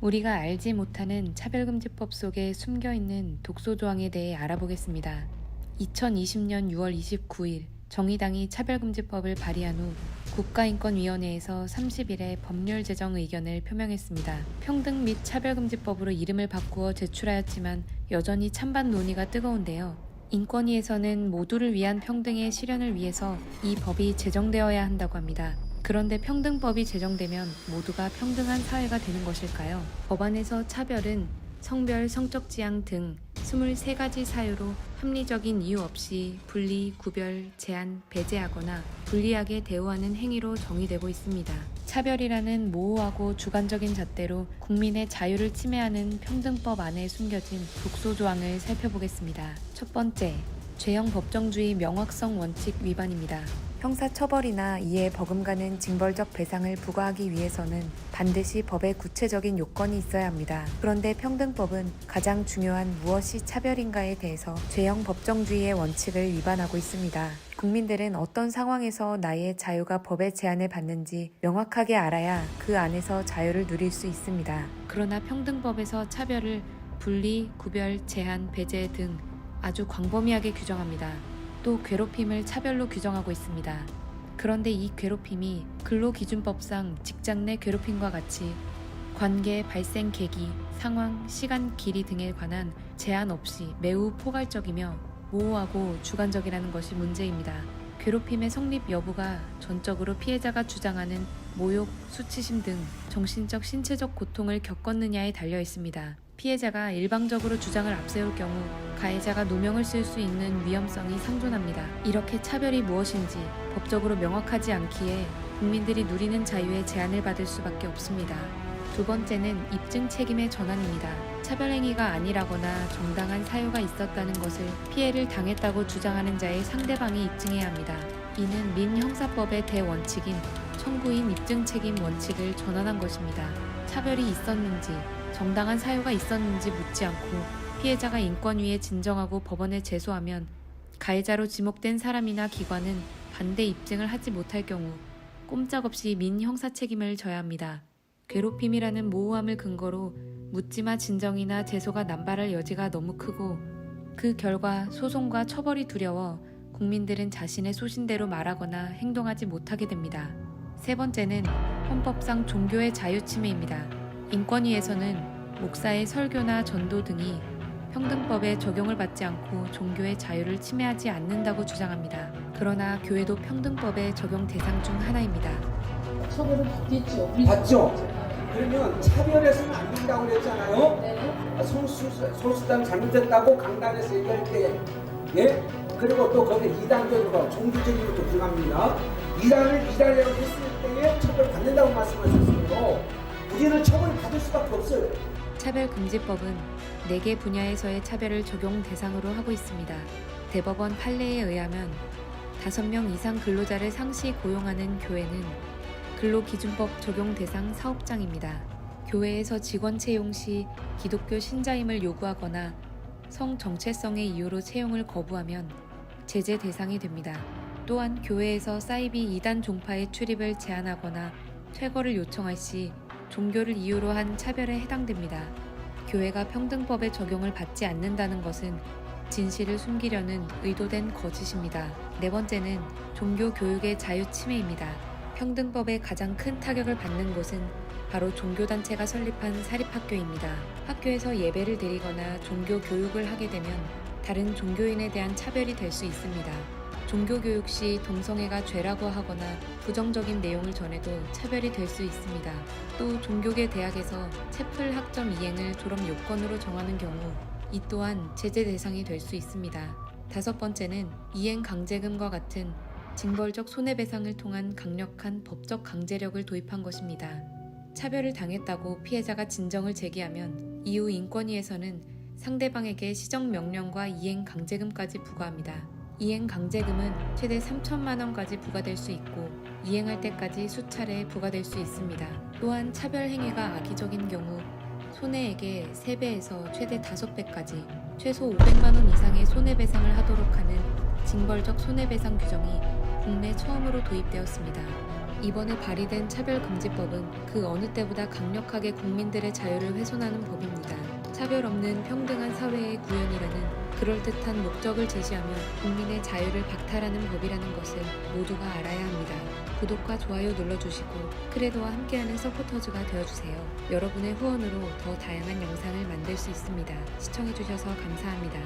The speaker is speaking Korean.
우리가 알지 못하는 차별금지법 속에 숨겨있는 독소조항에 대해 알아보겠습니다. 2020년 6월 29일 정의당이 차별금지법을 발의한 후 국가인권위원회에서 30일에 법률 제정 의견을 표명했습니다. 평등 및 차별금지법으로 이름을 바꾸어 제출하였지만 여전히 찬반 논의가 뜨거운데요. 인권위에서는 모두를 위한 평등의 실현을 위해서 이 법이 제정되어야 한다고 합니다. 그런데 평등법이 제정되면 모두가 평등한 사회가 되는 것일까요? 법안에서 차별은 성별, 성적 지향 등 23가지 사유로 합리적인 이유 없이 분리, 구별, 제한, 배제하거나 불리하게 대우하는 행위로 정의되고 있습니다. 차별이라는 모호하고 주관적인 잣대로 국민의 자유를 침해하는 평등법 안에 숨겨진 독소조항을 살펴보겠습니다. 첫 번째, 죄형 법정주의 명확성 원칙 위반입니다. 형사처벌이나 이에 버금가는 징벌적 배상을 부과하기 위해서는 반드시 법에 구체적인 요건이 있어야 합니다. 그런데 평등법은 가장 중요한 무엇이 차별인가에 대해서 죄형 법정주의의 원칙을 위반하고 있습니다. 국민들은 어떤 상황에서 나의 자유가 법의 제한을 받는지 명확하게 알아야 그 안에서 자유를 누릴 수 있습니다. 그러나 평등법에서 차별을 분리, 구별, 제한, 배제 등 아주 광범위하게 규정합니다. 또 괴롭힘을 차별로 규정하고 있습니다. 그런데 이 괴롭힘이 근로기준법상 직장 내 괴롭힘과 같이 관계, 발생 계기, 상황, 시간, 길이 등에 관한 제한 없이 매우 포괄적이며 모호하고 주관적이라는 것이 문제입니다. 괴롭힘의 성립 여부가 전적으로 피해자가 주장하는 모욕, 수치심 등 정신적, 신체적 고통을 겪었느냐에 달려 있습니다. 피해자가 일방적으로 주장을 앞세울 경우 가해자가 누명을 쓸 수 있는 위험성이 상존합니다. 이렇게 차별이 무엇인지 법적으로 명확하지 않기에 국민들이 누리는 자유에 제한을 받을 수밖에 없습니다. 두 번째는 입증 책임의 전환입니다. 차별행위가 아니라거나 정당한 사유가 있었다는 것을 피해를 당했다고 주장하는 자의 상대방이 입증해야 합니다. 이는 민형사법의 대원칙인 청구인 입증 책임 원칙을 전환한 것입니다. 차별이 있었는지 정당한 사유가 있었는지 묻지 않고 피해자가 인권위에 진정하고 법원에 제소하면 가해자로 지목된 사람이나 기관은 반대 입증을 하지 못할 경우 꼼짝없이 민형사 책임을 져야 합니다. 괴롭힘이라는 모호함을 근거로 묻지마 진정이나 제소가 남발할 여지가 너무 크고 그 결과 소송과 처벌이 두려워 국민들은 자신의 소신대로 말하거나 행동하지 못하게 됩니다. 세 번째는 헌법상 종교의 자유 침해입니다. 인권위에서는 목사의 설교나 전도 등이 평등법에 적용을 받지 않고 종교의 자유를 침해하지 않는다고 주장합니다. 그러나 교회도 평등법의 적용 대상 중 하나입니다. 처벌을 받겠죠. 받죠? 그러면 차별해서는 안 된다고 그랬잖아요. 네. 소수단 잘못했다고 강단에서 얘기할 때, 예? 그리고 또 거기 이단적으로 종교적인 것도 들어갑니다. 이단이라고 했을 때에 처벌 받는다고 말씀하셨으므로 우리는 처벌을 받을 수밖에 없어요. 차별금지법은 4개 분야에서의 차별을 적용 대상으로 하고 있습니다. 대법원 판례에 의하면 5명 이상 근로자를 상시 고용하는 교회는 근로기준법 적용 대상 사업장입니다. 교회에서 직원 채용 시 기독교 신자임을 요구하거나 성 정체성의 이유로 채용을 거부하면 제재 대상이 됩니다. 또한 교회에서 사이비 이단 종파의 출입을 제한하거나 퇴거를 요청할 시 종교를 이유로 한 차별에 해당됩니다. 교회가 평등법의 적용을 받지 않는다는 것은 진실을 숨기려는 의도된 거짓입니다. 네 번째는 종교 교육의 자유 침해입니다. 평등법의 가장 큰 타격을 받는 곳은 바로 종교단체가 설립한 사립학교입니다. 학교에서 예배를 드리거나 종교 교육을 하게 되면 다른 종교인에 대한 차별이 될 수 있습니다. 종교교육 시 동성애가 죄라고 하거나 부정적인 내용을 전해도 차별이 될 수 있습니다. 또 종교계 대학에서 채플 학점 이행을 졸업 요건으로 정하는 경우 이 또한 제재 대상이 될 수 있습니다. 다섯 번째는 이행 강제금과 같은 징벌적 손해배상을 통한 강력한 법적 강제력을 도입한 것입니다. 차별을 당했다고 피해자가 진정을 제기하면 이후 인권위에서는 상대방에게 시정명령과 이행 강제금까지 부과합니다. 이행 강제금은 최대 3천만 원까지 부과될 수 있고 이행할 때까지 수차례 부과될 수 있습니다. 또한 차별 행위가 악의적인 경우 손해액의 3배에서 최대 5배까지 최소 500만 원 이상의 손해배상을 하도록 하는 징벌적 손해배상 규정이 국내 처음으로 도입되었습니다. 이번에 발의된 차별금지법은 그 어느 때보다 강력하게 국민들의 자유를 훼손하는 법입니다. 차별 없는 평등한 사회의 구현이라는 그럴듯한 목적을 제시하며 국민의 자유를 박탈하는 법이라는 것을 모두가 알아야 합니다. 구독과 좋아요 눌러주시고 크레도와 함께하는 서포터즈가 되어주세요. 여러분의 후원으로 더 다양한 영상을 만들 수 있습니다. 시청해주셔서 감사합니다.